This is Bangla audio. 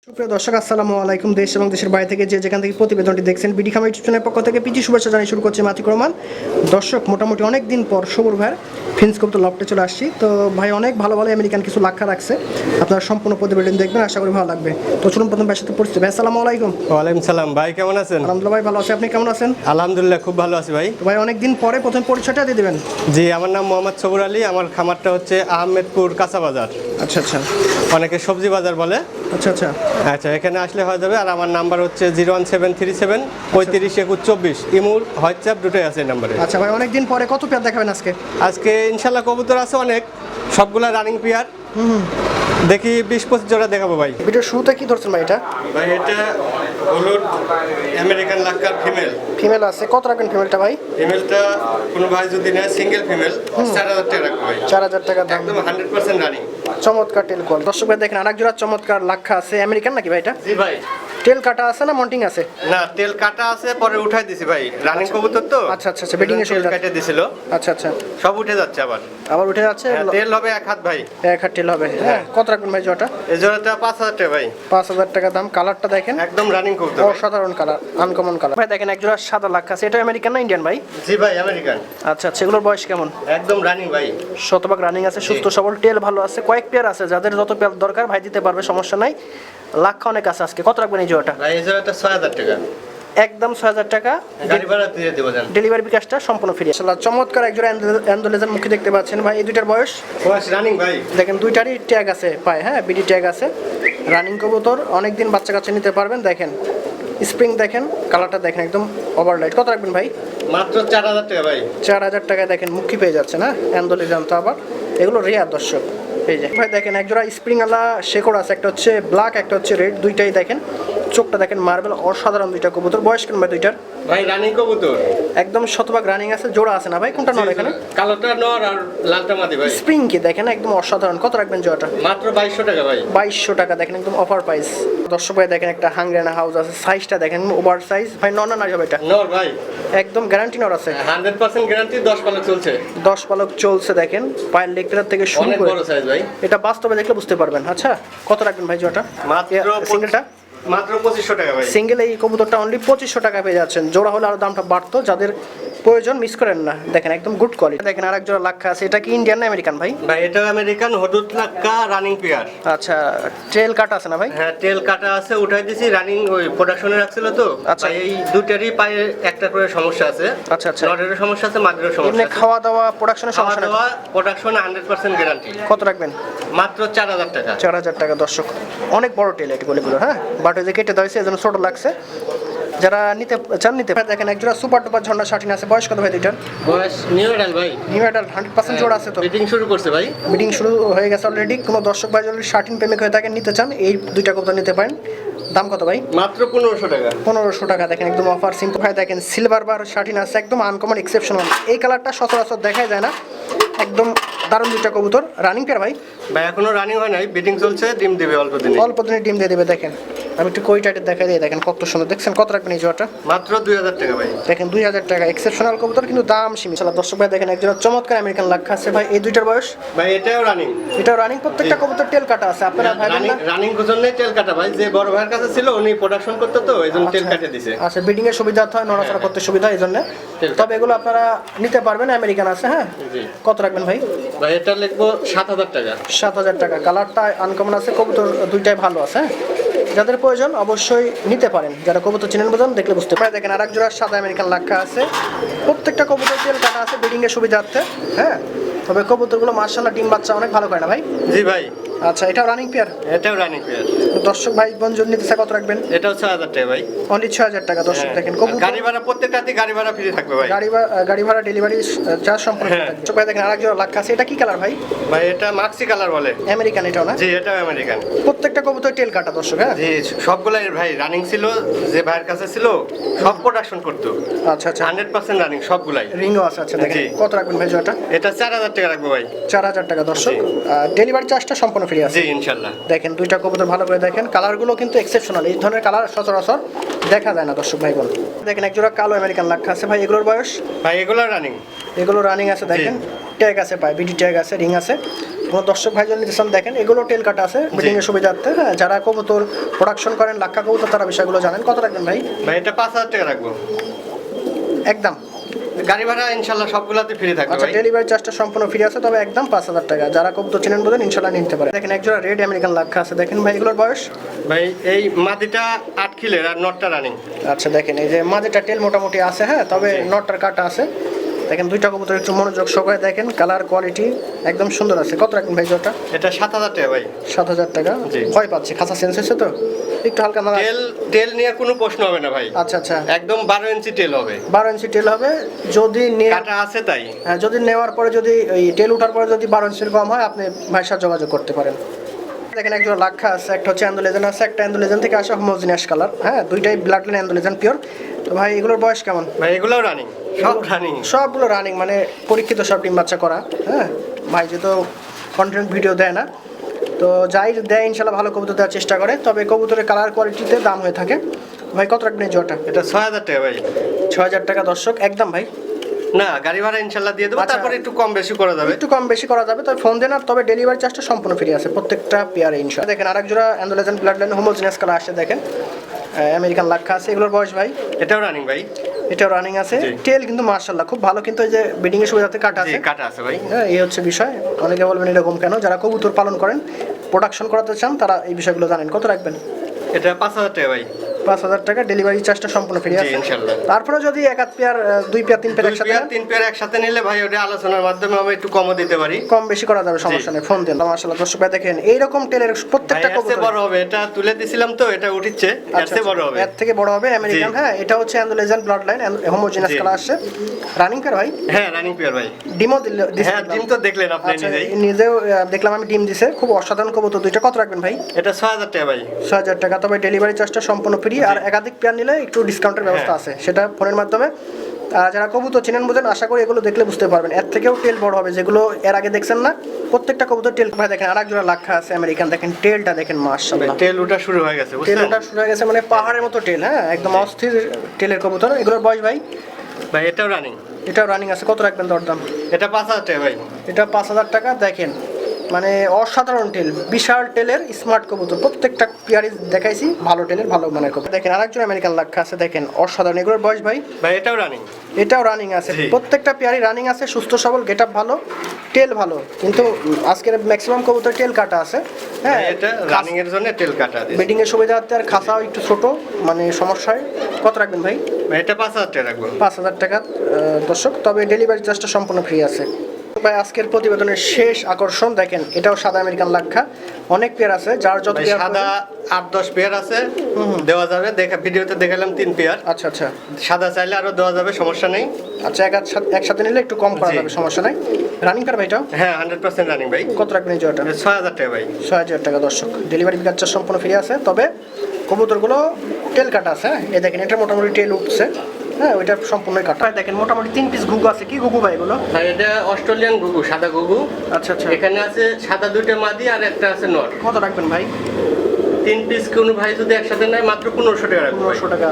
সুপ্রিয় দর্শক, আসসালামু আলাইকুম। দেশ এবং দেশের বাইরে থেকে যে যেখান থেকে প্রতিবেদনটি দেখছেন, বিডি খামার ইউটিউব চ্যানেলের পক্ষ থেকে পিজি শুভেচ্ছা জানিয়ে শুরু করছি মাতিক রহমান। দর্শক, মোটামুটি অনেক দিন পর সবুর ভাইয়ের ফিন্স কবুতর লফটে চলে আসছি। তো ভাই অনেক ভালো ভালো আমেরিকান কিছু লাক্ষা রাখছে, আপনারা সম্পূর্ণ প্রতিবেদন দেখবেন, আশা করি ভালো লাগবে। তো চলুন প্রথম ভাইয়ের সাথে পরিচিত। ভাই আসসালামু আলাইকুম। ওয়ালাইকুম সালাম ভাই, কেমন আছেন? আলহামদুলিল্লাহ ভাই, ভালো আছি। আপনি কেমন আছেন? আলহামদুলিল্লাহ খুব ভালো আছি ভাই। তো ভাই অনেক দিন পরে প্রথম পরিচয়টা দিয়ে দেবেন। জি, আমার নাম মোহাম্মদ সবুর আলী। আমার খামারটা হচ্ছে আহমেদপুর কাঁচা বাজার, আচ্ছা আচ্ছা অনেকে সবজি বাজার বলে। আচ্ছা আচ্ছা আচ্ছা, এখানে আসলে হয়ে যাবে। আর আমার নাম্বার হচ্ছে 01737 352124। ইমুর হোয়াটসঅ্যাপ দুটোই আছে এই নাম্বারে। আচ্ছা ভাই, অনেক দিন পরে কত পেয়ার দেখাবেন আজকে? আজকে ইনশাল্লাহ কবুতর আছে অনেক, সবগুলা রানিং পেয়ার। দেখি 20-25 জোড়া দেখাবো ভাই। ভিডিওর শুরুতে কি ধরছেন ভাই? এটা ভাই এটা হলুদ আমেরিকান লাক্কার ফিমেল। ফিমেল আছে, কত রাখবেন ফিমেলটা ভাই? ফিমেলটা কোনো ভাই যদি নেয় সিঙ্গেল ফিমেল 4000 টাকা রাখবো ভাই। 4000 টাকা দাম। একদম 100% রানিং। চমৎকার টেল কল। দর্শক ভাই দেখেন, আরেক জোড়া চমৎকার লাক্ষা আছে। আমেরিকান নাকি ভাই এটা? জি ভাই। টেল কাটা আছে না মন্টিং আছে? না, তেল কাটা আছে, পরে উঠাই দিছি ভাই। রানিং কবুতর তো। আচ্ছা আচ্ছা আচ্ছা, বেডিং এর তেল সুবিধা। কেটে দিছিল, আচ্ছা আচ্ছা, সব উঠে যাচ্ছে আবার। আবার উঠে যাচ্ছে। হ্যাঁ, তেল হবে এক হাত ভাই। এক হাত টেল হবে। হ্যাঁ, কত রাখবেন ভাই জোড়াটা? এই জোড়াটা 5000 টাকা ভাই। 5000 টাকা দাম। কালারটা দেখেন, একদম রানিং কবুতর ভাই। অসাধারণ কালার, আনকমন কালার। ভাই দেখেন, এক জোড়া সাদা লাক্ষা আছে। এটা আমেরিকান না ইন্ডিয়ান ভাই? জি ভাই, আমেরিকান। আচ্ছা আচ্ছা, এগুলোর বয়স কেমন? একদম রানিং ভাই। শতভাগ রানিং আছে, সুস্থ সবল, টেল ভালো আছে। কয়েক পেয়ার আছে, যাদের যত পেয়ার দরকার ভাই দিতে পারবে, সমস্যা নাই। লাক্ষা অনেক আছে আজকে। কত রাখবেন এই জোড়াটা? ভাই এই জোড়াটা 6000 টাকা। একদম 6000 টাকা। গাড়ি ভাড়া দিয়ে দেবো জান। ডেলিভারি বিকাশটা সম্পূর্ণ ফ্রি। আসলে চমৎকার এক জোড়া অ্যান্ডোলেজার মুখে দেখতে পাচ্ছেন ভাই। এই দুইটার বয়স বয়স রানিং ভাই। দেখেন, দুইটারই ট্যাগ আছে পায়। হ্যাঁ, বিডি ট্যাগ আছে। রানিং কবুতর, অনেকদিন বাচ্চা কাচ্চা নিতে পারবেন। দেখেন স্প্রিং দেখেন, কালারটা দেখেন, একদম ওভারলাইট। কত রাখবেন ভাই? মাত্র 4000 টাকা ভাই। 4000 টাকায় দেখেন মুখি পেয়ে যাচ্ছে না অ্যান্ডোলেজান। তো আবার এগুলো রেয়ার দর্শক। এই যে ভাই দেখেন, একজোড়া স্প্রিং আলা শেকড় আছে, একটা হচ্ছে ব্ল্যাক, একটা হচ্ছে রেড। দুইটাই দেখেন, চোখটা দেখেন মার্বেল, অসাধারণ দুইটা কবুতর। বয়স কেন ভাই দুইটার? ভাই রানিং কবুতর একদম শতভাগ রানিং আছে। জোড়া আছে না ভাই? কোনটা নর এখানে? কালোটা নর আর লালটা মাদি ভাই। স্প্রিং কি দেখেন, একদম অসাধারণ। কত রাখবেন জোড়াটা? মাত্র 2200 টাকা ভাই। 2200 টাকা দেখেন, একদম অফার প্রাইস। দর্শক ভাই দেখেন, একটা হাঙ্গরেনা হাউস আছে, সাইজটা দেখেন ওভার সাইজ। ভাই নর না নারী হবে এটা? নর ভাই। একদম গ্যারান্টি নর আছে। 100% গ্যারান্টি। 10 পালক চলছে। 10 পালক চলছে। দেখেন পায়ের লেগটার থেকে শুরু অনেক করে, বড় সাইজ ভাই। এটা বাস্তবে দেখলে বুঝতে পারবেন। আচ্ছা, কত রাখবেন ভাই জোড়াটা? মাত্র সিঙ্গেলটা? মাত্র 2500 টাকা ভাই। সিঙ্গেল এই কবুতরটা অনলি 2500 টাকা পেয়ে যাচ্ছেন। জোড়া হলে আরো দামটা বাড়তো, যাদের প্রয়োজন মিস করেন না। দেখেন একদম গুড কোয়ালিটি। দেখেন আরেক জোড়া লাক্ষা আছে। এটা কি ইন্ডিয়ান না আমেরিকান ভাই? ভাই এটা আমেরিকান হলুদ লাক্কা রানিং পেয়ার। আচ্ছা, ট্রেল কাট আছে না ভাই? হ্যাঁ, তেল কাটা আছে, উঠাই দিছি। রানিং ওই প্রোডাকশনে রাখছিল তো। আচ্ছা। ভাই এই দুটারই পায়ে একটা করে সমস্যা আছে। আচ্ছা আচ্ছা, নরেরও সমস্যা আছে, মাদিরও সমস্যা এমনি আছে। খাওয়া দাওয়া প্রোডাকশনের খাওয়া সমস্যা নেই? দাওয়া প্রোডাকশন 100% গ্যারান্টি। কত রাখবেন? মাত্র 4000 টাকা। 4000 টাকা। দর্শক অনেক বড় টেল এগুলো। হ্যাঁ, বাট ওই যে কেটে দেওয়া হয়েছে, এজন্য ছোট লাগছে। যারা নিতে চান নিতে পারেন। দেখেন একজোড়া সুপার টুপার ঝন্ডা শাটিন আছে। বয়স কত ভাই দুইটার? বয়স নিউ এডাল ভাই। নিউ অ্যাডাল্ট 100% জোড়া আছে তো? মিটিং শুরু করছে ভাই। মিটিং শুরু হয়ে গেছে অলরেডি। কোনো দর্শক ভাই যদি শাটিন প্রেমিক হয়ে থাকেন, নিতে চান, এই দুইটা কবুতর নিতে পারেন। দাম কত ভাই? মাত্র 1500 টাকা। 1500 টাকা। দেখেন একদম অফার। সিম্পল ভাই দেখেন, সিলভার বার শাটিন আছে, একদম আনকমন এক্সেপশনাল। এই কালারটা সচরাচর দেখাই যায় না। একদম দারুণ দুইটা কবুতর। রানিং পেয়ার ভাই? ভাই এখনো রানিং হয় নাই, বিটিং চলছে, ডিম দিবে অল্প দিনে। অল্প দিনে ডিম দিয়ে দেবে। দেখেন আমি একটু কই টাইটের দেখাই দিই। দেখেন কত সুন্দর। দেখছেন? কত রাখবেন এই জোড়াটা? মাত্র 2000 টাকা ভাই। দেখেন 2000 টাকা। এক্সেপশনাল কবুতর, কিন্তু দাম সীমিত। দর্শক ভাই দেখেন, একজন চমৎকার আমেরিকান লাক্ষা আছে ভাই। এই দুইটার বয়স? ভাই এটাও রানিং। এটা রানিং। প্রত্যেকটা কবুতর টেল কাটা আছে। আপনারা ভাবেন না? রানিং জন্যই তেল কাটা ভাই। যে বড় ভাইয়ের কাছে ছিল, উনি প্রোডাকশন করতে তো, এইজন্য তেল কাটে দিছে। আচ্ছা, বিডিং এর সুবিধা হয়, নড়াচড়া করতে সুবিধা, এই জন্য। তবে এগুলো আপনারা নিতে পারবেন, আমেরিকান আছে। হ্যাঁ, জি। কত রাখবেন ভাই? ভাই এটা লিখবো 7000 টাকা। 7000 টাকা। কালারটা আনকমন আছে, কবুতর দুইটাই ভালো আছে। হ্যাঁ, যাদের প্রয়োজন অবশ্যই নিতে পারেন। যারা কবুতর চিনেন বোঝেন, দেখলে বুঝতে পারেন। দেখেন আরেক জোড়া সাদা আমেরিকান লাক্ষা আছে। প্রত্যেকটা কবুতর তেল কাটা আছে, বিডিং এর সুবিধার্থে। হ্যাঁ, তবে কবুতরগুলো মাশাআল্লাহ ডিম বাচ্চা অনেক ভালো করে না ভাই? জি ভাই। আচ্ছা, এটা রানিং পেয়ার? এটাও রানিং পেয়ার। দর্শক ভাই বন্ধুজন নিতে চায়, কত রাখবেন? এটাও 6000 টাকা ভাই। অনলি 6000 টাকা। দর্শক দেখেন, গাড়ি ভাড়া প্রত্যেকটাতে গাড়ি ভাড়া ফ্রি থাকবে ভাই। গাড়ি ভাড়া ডেলিভারি চার্জ সম্পূর্ণ হ্যাঁ। থাকবে। ভাই দেখেন আরেক জোড়া লাক্ষা আছে। এটা কি কালার ভাই? ভাই এটা মাক্সি কালার বলে। আমেরিকান এটাও না? জি, এটাও আমেরিকান। প্রত্যেকটা কবুতর টেল কাটা দর্শক। হ্যাঁ, জি, সবগুলাই ভাই রানিং ছিল। যে ভাইয়ের কাছে ছিল সব প্রোডাকশন করতো। আচ্ছা আচ্ছা, 100% রানিং সবগুলাই। রিংও আছে। আচ্ছা দেখেন, জি। কত রাখবেন ভাই জোড়াটা? এটা 4000 টাকা রাখবো ভাই। 4000 টাকা। দর্শক জি। ডেলিভারি চার্জটা সম্পূর্ণ ফ্রি আছে। জি ইনশাআল্লাহ। দেখেন দুইটা কবুতর ভালো করে দেখেন, কালারগুলো কিন্তু এক্সেপশনাল। এই ধরনের কালার সচরাচর দেখা যায় না দর্শক ভাই বোন। দেখেন একজোড়া কালো আমেরিকান লাক্ষা আছে ভাই। এগুলোর বয়স? ভাই এগুলো রানিং। এগুলো রানিং আছে। দেখেন ট্যাগ আছে, পায় বিডি ট্যাগ আছে, রিং আছে। কোনো দর্শক ভাই যদি নিতে চান দেখেন এগুলো টেল কাটা আছে ব্রিডিং এর সুবিধার্থে। হ্যাঁ, যারা কবুতর প্রোডাকশন করেন লাক্ষা কবুতর তারা বিষয়গুলো জানেন। কত রাখবেন ভাই? ভাই এটা 5,000 টাকা রাখবো একদম। গাড়ি ভাড়া ইনশাল্লাহ সবগুলাতে ফ্রি থাকবে আচ্ছা, ভাই। ডেলিভারি চার্জটা সম্পূর্ণ ফ্রি আছে, তবে একদম 5,000 টাকা। যারা কবুতর চেনেন বোঝেন ইনশাল্লাহ নিতে পারে। দেখেন একজোড়া রেড আমেরিকান লাক্ষা আছে, দেখেন ভাই এগুলোর বয়স। ভাই এই মাদিটা 8 কিলের আর নটটা রানিং। আচ্ছা দেখেন এই যে মাঝেটা টেল মোটামুটি আছে, হ্যাঁ, তবে জি। নটটার কাটা আছে। দেখেন দুইটা কবুতর একটু মনোযোগ সহকারে দেখেন, কালার কোয়ালিটি একদম সুন্দর আছে। কত রাখবেন ভাই জোড়াটা? এটা 7,000 টাকা ভাই। 7,000 টাকা। জি। ভয় পাচ্ছে, খাঁচা চেঞ্জ হয়েছে তো একটু হালকা না। তেল নিয়ে কোনো প্রশ্ন হবে না ভাই। আচ্ছা আচ্ছা, একদম 12 ইঞ্চি তেল হবে। 12 ইঞ্চি টেল হবে যদি কাটা আছে তাই। হ্যাঁ, যদি নেওয়ার পরে যদি এই টেল উঠার পরে যদি 12 ইঞ্চির কম হয় আপনি ভাইয়ের সাথে যোগাযোগ করতে পারেন। দেখেন একজন লাক্ষা আছে, একটা হচ্ছে অ্যান্ডোলেজেন আছে, একটা অ্যান্ডোলেজেন থেকে আসা হোমোজিনিয়াস কালার। হ্যাঁ, দুইটাই ব্লাড লাইন অ্যান্ডোলেজেন পিওর। তো ভাই এগুলোর বয়স কেমন? ভাই এগুলোও রানিং, সব রানিং। সবগুলো রানিং, মানে পরীক্ষিত সব ডিম বাচ্চা করা। হ্যাঁ, ভাই যেহেতু কন্টেন্ট ভিডিও দেয় না, তো যাই দেয় ইনশাল্লাহ ভালো কবুতর দেওয়ার চেষ্টা করে, তবে কবুতরের কালার কোয়ালিটিতে দাম হয়ে থাকে। ভাই কত রাখবেন এই জোড়াটা? এটা 6,000 টাকা ভাই। 6,000 টাকা দর্শক একদম ভাই। না, গাড়ি ভাড়া ইনশাল্লাহ দিয়ে দেবো, আচ্ছা। তারপরে একটু কম বেশি করা যাবে। একটু কম বেশি করা যাবে, তবে ফোন দেন। আর তবে ডেলিভারি চার্জটা সম্পূর্ণ ফ্রি আছে প্রত্যেকটা পেয়ারে ইনশাল্লাহ। দেখেন আরেক জোড়া অ্যান্ডোলেজেন ব্লাড লাইন হোমোজিনিয়াস কালার আসছে, দেখেন আমেরিকান লাক্ষা আছে। এগুলোর বয়স ভাই? এটাও রানিং ভাই। এটাও রানিং আছে। জি। টেল কিন্তু মার্শাল্লাহ খুব ভালো, কিন্তু এই যে ব্রিডিং এর সুবিধাতে কাটা জি, আছে। কাটা আছে ভাই। হ্যাঁ, এই হচ্ছে বিষয়। অনেকে বলবেন এরকম কেন, যারা কবুতর পালন করেন প্রোডাকশন করাতে চান তারা এই বিষয়গুলো জানেন। কত রাখবেন? এটা 5,000 টাকা ভাই। 5,000 টাকা, ডেলিভারি চার্জটা সম্পূর্ণ ফ্রি জি, আছে ইনশাল্লাহ। তারপরে যদি এক আধ পেয়ার, দুই পেয়ার, তিন পেয়ার দুই একসাথে পেয়ার নেন, 3 পেয়ার একসাথে নিলে ভাই ওটা আলোচনার মাধ্যমে আমি একটু কমও দিতে পারি। কম বেশি করা যাবে, সমস্যা নেই, ফোন দেন। মাশাআল্লাহ দর্শক ভাই দেখেন এইরকম টেলের ভাই প্রত্যেকটা এর চেয়ে কবুতর। বড় হবে, এটা তুলে দিছিলাম তো, এটা উঠিচ্ছে, এর চেয়ে বড় হবে। এর থেকে বড় হবে আমেরিকান। জি। হ্যাঁ, এটা হচ্ছে অ্যান্ডোলেজেন ব্লাড লাইন হোমোজিনাস জি। কালার আসছে। রানিং পেয়ার ভাই? হ্যাঁ, রানিং পেয়ার ভাই। ডিমও হ্যাঁ, ডিম তো দেখলেন আপনি আচ্ছা, নিজেই। নিজেও দেখলাম আমি, ডিম দিছে, খুব অসাধারণ কবুতর দুইটা। কত রাখবেন ভাই? এটা 6,000 টাকা ভাই। 6,000 টাকা, তবে ডেলিভারি চার্জটা সম্পূর্ণ ফ্রি। আর একাধিক পেয়ার নিলে একটু ডিসকাউন্টের ব্যবস্থা আছে, সেটা ফোনের মাধ্যমে। আর যারা কবুতর চেনেন বোঝেন আশা করি এগুলো দেখলে বুঝতে পারবেন। এর থেকেও টেল বড় হবে, যেগুলো এর আগে দেখছেন না প্রত্যেকটা কবুতর টেল। ভাই দেখেন আরেক জোড়া লাক্ষা আছে আমেরিকান, দেখেন টেলটা দেখেন মাশাআল্লাহ। তেল উঠা শুরু হয়ে গেছে, বুঝছেন? টেলটা শুরু হয়ে গেছে, মানে পাহাড়ের মতো টেল। হ্যাঁ, একদম অস্থির টেলের কবুতর। এগুলোর বয়স ভাই? ভাই এটাও রানিং। এটাও রানিং আছে। কত রাখবেন দরদাম? এটা 5,000 টাকা ভাই। এটা 5,000 টাকা। দেখেন মানে অসাধারণ টেল, বিশাল টেলের স্মার্ট কবুতর। প্রত্যেকটা পেয়ারই দেখাইছি ভালো টেলের, ভালো মানের কবুতর। দেখেন আরেকজন আমেরিকান লাক্ষা আছে, দেখেন অসাধারণ। এগুলোর বয়স ভাই? ভাই এটাও রানিং। এটাও রানিং আছে। জি। প্রত্যেকটা পেয়ারই রানিং আছে, সুস্থ সবল, গেট আপ ভালো, টেল ভালো। কিন্তু আজকের ম্যাক্সিমাম কবুতর টেল কাটা আছে। হ্যাঁ, এটা রানিং এর জন্য তেল কাটা দিয়েছে। ব্রিডিং এর সুবিধা আছে, আর খাসাও একটু ছোট, মানে সমস্যায়। কত রাখবেন ভাই? ভাই এটা 5,000 টাকা রাখবো। 5,000 টাকা দর্শক, তবে ডেলিভারি চার্জটা সম্পূর্ণ ফ্রি আছে। ভাই আজকের প্রতিবেদনের শেষ আকর্ষণ দেখেন, এটাও সাদা আমেরিকান লাক্ষা। অনেক পেয়ার আছে, যার যত ভাই পেয়ার সাদা 8-10 পেয়ার আছে, দেওয়া যাবে। ভিডিওতে দেখালাম 3 পেয়ার। আচ্ছা আচ্ছা সাদা চাইলে আরো দেওয়া যাবে, সমস্যা নেই। আচ্ছা, একসাথে নিলে একটু কম করা জি। যাবে, সমস্যা নাই। রানিং কার ভাইটাও? হ্যাঁ, 100% রানিং ভাই। কত রাখবেন এই জোড়াটা? 6,000 টাকা ভাই। 6,000 টাকা দর্শক, ডেলিভারি চার্জ সম্পূর্ণ ফ্রি আছে। তবে কবুতরগুলো টেল কাটা আছে। হ্যাঁ, এই দেখেন এটা মোটামুটি টেল উঠছে। হ্যাঁ, ওইটা সম্পূর্ণই কাটা। দেখেন মোটামুটি 3 পিস ঘুঘু আছে। কি ঘুঘু ভাই এগুলো? ভাই এটা অস্ট্রেলিয়ান ঘুঘু, সাদা ঘুঘু। আচ্ছা আচ্ছা, এখানে আছে সাদা 2টা মাদি আর একটা আছে নর। কত রাখবেন ভাই? 3 পিস কোনো ভাই যদি একসাথে নেয় মাত্র 1500 টাকা রাখবো ভাই। 1500 টাকা।